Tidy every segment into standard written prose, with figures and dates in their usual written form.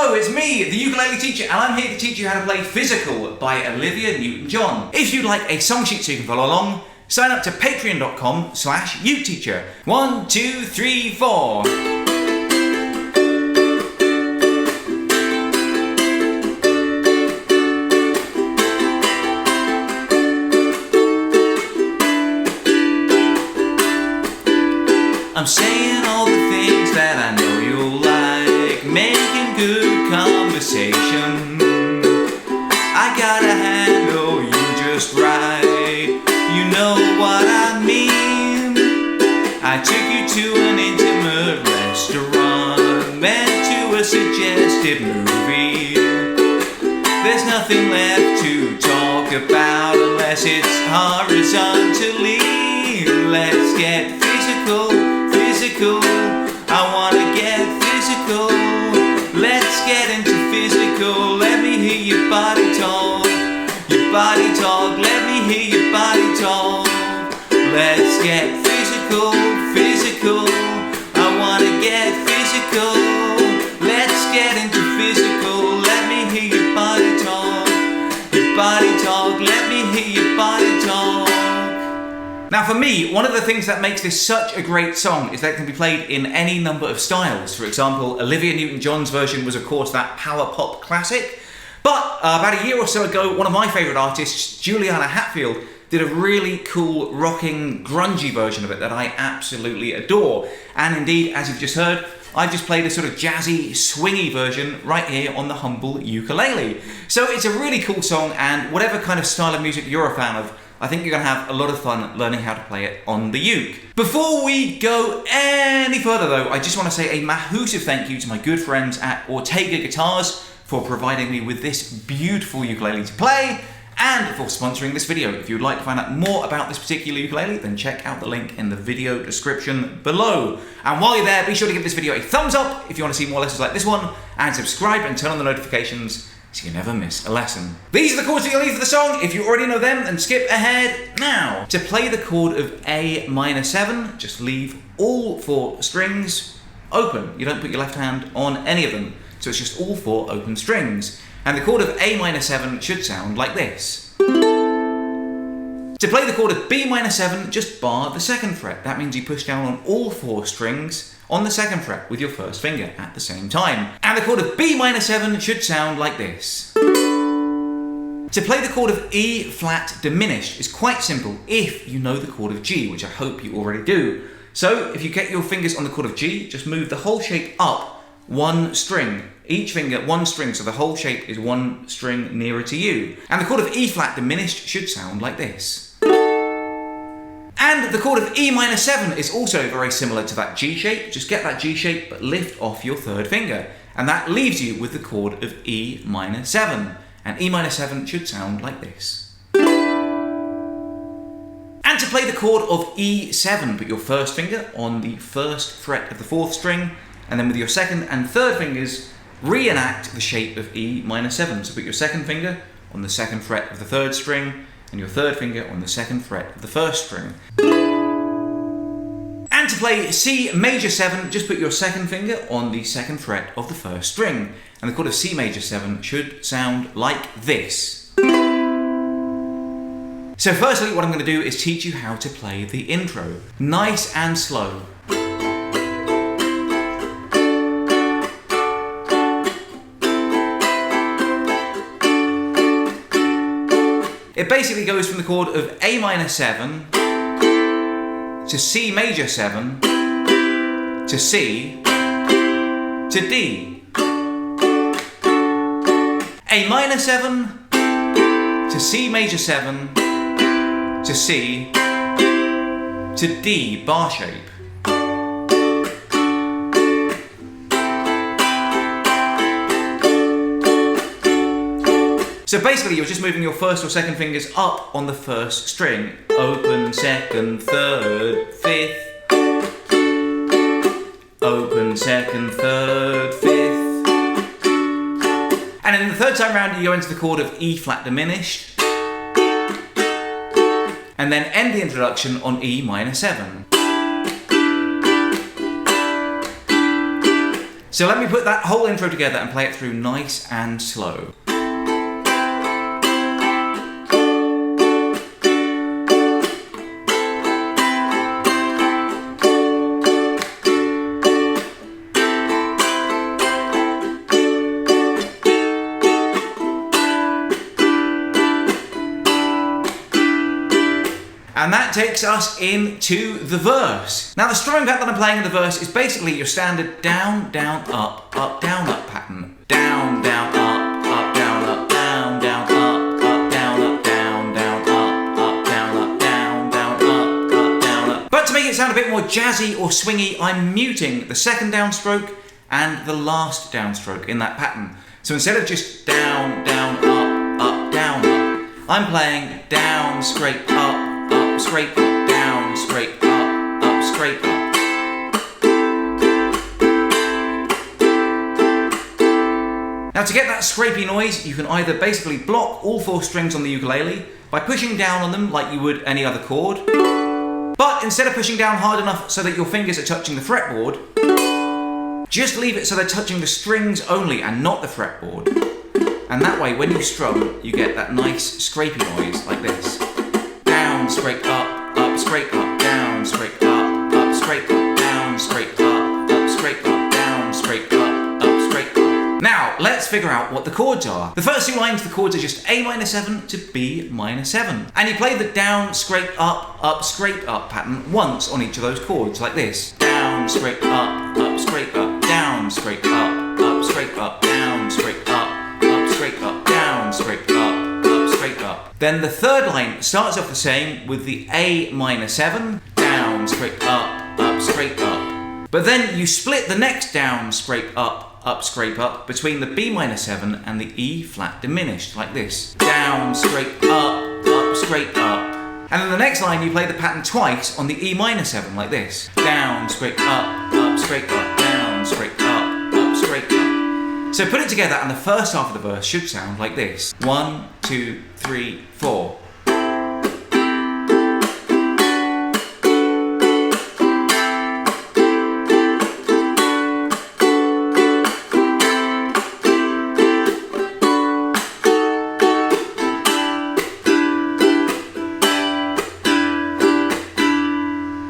Hello, it's me, the ukulele teacher, and I'm here to teach you how to play Physical by Olivia Newton-John. If you'd like a song sheet so you can follow along, sign up to patreon.com/uteacher. 1, 2, 3, 4. I'm saying all the things that I know you'll like, making good conversation. I gotta handle you just right, you know what I mean. I took you to an intimate restaurant, meant to a suggestive movie. There's nothing left to talk about unless it's horizontally. Let's get physical. I wanna get physical. Let's get into physical. Let me hear your body talk. Your body talk. Let me hear your body talk. Let's get physical. I wanna get physical. Let's get into physical. Let me hear your body talk. Your body talk. Let me hear your body talk. Now for me, one of the things that makes this such a great song is that it can be played in any number of styles. For example, Olivia Newton-John's version was of course that power pop classic. But about a year or so ago, one of my favourite artists, Juliana Hatfield, did a really cool, rocking, grungy version of it that I absolutely adore. And indeed, as you've just heard, I've just played a sort of jazzy, swingy version right here on the humble ukulele. So it's a really cool song, and whatever kind of style of music you're a fan of, I think you're going to have a lot of fun learning how to play it on the uke. Before we go any further though, I just want to say a massive thank you to my good friends at Ortega Guitars for providing me with this beautiful ukulele to play, and for sponsoring this video. If you'd like to find out more about this particular ukulele, then check out the link in the video description below. And while you're there, be sure to give this video a thumbs up if you want to see more lessons like this one, and subscribe and turn on the notifications so you never miss a lesson. These are the chords that you'll need for the song. If you already know them, then skip ahead now. To play the chord of A minor 7, just leave all 4 strings open. You don't put your left hand on any of them, so it's just all 4 open strings. And the chord of A minor 7 should sound like this. To play the chord of B minor 7, just bar the 2nd fret. That means you push down on all 4 strings on the 2nd fret with your first finger at the same time. And the chord of B minor 7 should sound like this. To play the chord of E flat diminished is quite simple if you know the chord of G, which I hope you already do. So if you get your fingers on the chord of G, just move the whole shape up 1 string. Each finger 1 string, so the whole shape is 1 string nearer to you. And the chord of E flat diminished should sound like this. And the chord of E minor 7 is also very similar to that G shape. Just get that G shape, but lift off your 3rd finger. And that leaves you with the chord of E minor 7. And E minor 7 should sound like this. And to play the chord of E7, put your first finger on the 1st fret of the 4th string, and then with your 2nd and 3rd fingers, reenact the shape of E minor 7. So put your 2nd finger on the 2nd fret of the 3rd string, and your 3rd finger on the 2nd fret of the 1st string. And to play C major 7, just put your 2nd finger on the 2nd fret of the 1st string. And the chord of C major 7 should sound like this. So firstly, what I'm going to do is teach you how to play the intro. Nice and slow. It basically goes from the chord of A minor 7 to C major 7 to C to D. A minor 7 to C major 7 to C to D bar shape. So basically you're just moving your 1st or 2nd fingers up on the 1st string. Open, 2nd, 3rd, 5th. Open, 2nd, 3rd, 5th. And then the 3rd time round you go into the chord of E flat diminished. And then end the introduction on E minor 7. So let me put that whole intro together and play it through nice and slow. And that takes us into the verse. Now the strumming pattern that I'm playing in the verse is basically your standard down, down, up, down, up pattern. Down, down, up, down, up, down, down, up, down, up, down, down, up, down, up, down, down, up, down, up. But to make it sound a bit more jazzy or swingy, I'm muting the second downstroke and the last downstroke in that pattern. So instead of just down, down, up, down, up, I'm playing down, scrape, up, scrape, up, down, scrape, up, scrape, up. Now to get that scrapey noise, you can either basically block all 4 strings on the ukulele by pushing down on them like you would any other chord, but instead of pushing down hard enough so that your fingers are touching the fretboard, just leave it so they're touching the strings only and not the fretboard. And that way when you strum, you get that nice scrapey noise like this. Down, scrape, up, scrape, up, down, scrape, up, scrape, up, down, scrape, up, scrape, up, down, scrape, up, scrape, up. Now, let's figure out what the chords are. The first 2 lines, the chords are just A minor 7 to B minor 7. And you play the down, scrape, up, scrape, up pattern once on each of those chords, like this. Down, scrape, up, scrape, up, down, scrape, up, scrape, up, down, scrape, up, scrape, up, down, scrape, up. Then the third line starts off the same with the A minor 7, down, scrape, up, scrape, up. But then you split the next down, scrape, up, scrape, up between the B minor 7 and the E flat diminished, like this. Down, scrape, up, scrape, up. And then the next line you play the pattern twice on the E minor 7, like this. Down, scrape, up, scrape, up, down, scrape, up, scrape, up. So put it together and the first half of the verse should sound like this. 1, 2, 3, 4.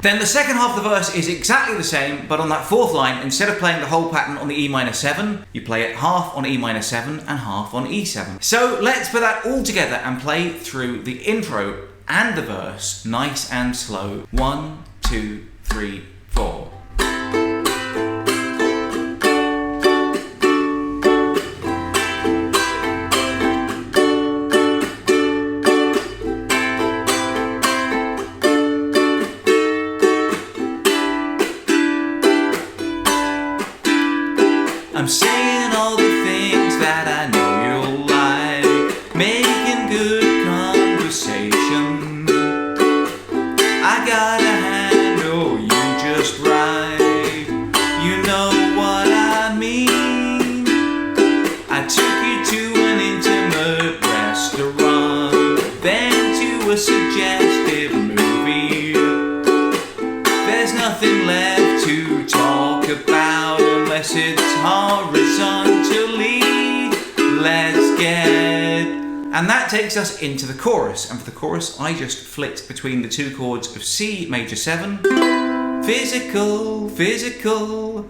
Then the second half of the verse is exactly the same, but on that 4th line, instead of playing the whole pattern on the E minor 7, you play it half on E minor 7 and half on E7. So let's put that all together and play through the intro and the verse nice and slow. 1, 2, 3, 4. I'm saying all the things that I know you'll like, making good conversation. I gotta handle you just right, you know what I mean. I took you to an intimate restaurant, then to a suggestive movie. There's nothing left to talk about unless it's horizontally. Let's get... And that takes us into the chorus. And for the chorus, I just flicked between the 2 chords of C major 7, physical, physical,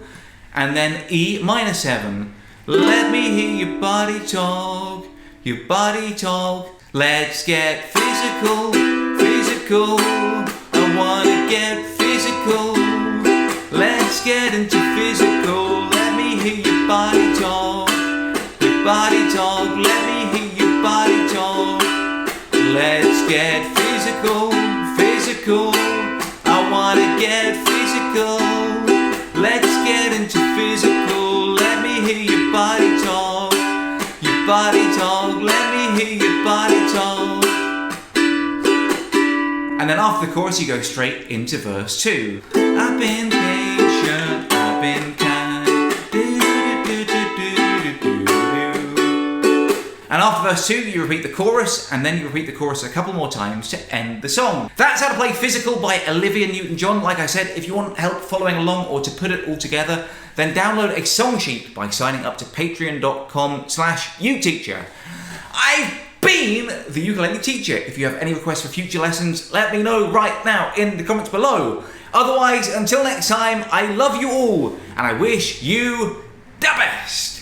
and then E minor 7. Let me hear your body talk, your body talk. Let's get physical, physical. I wanna get physical. Let's get into physical. Let me hear your body talk, your body talk. Let me hear your body talk. Let's get physical, physical. I wanna get physical. Let's get into physical. Let me hear your body talk, your body talk. Let me hear your body talk. And then after the chorus you go straight into verse 2. I've been patient, I've been kind. And after verse 2, you repeat the chorus, and then you repeat the chorus a couple more times to end the song. That's how to play Physical by Olivia Newton-John. Like I said, if you want help following along or to put it all together, then download a song sheet by signing up to patreon.com/uteacher. I've been the ukulele teacher. If you have any requests for future lessons, let me know right now in the comments below. Otherwise, until next time, I love you all, and I wish you the best.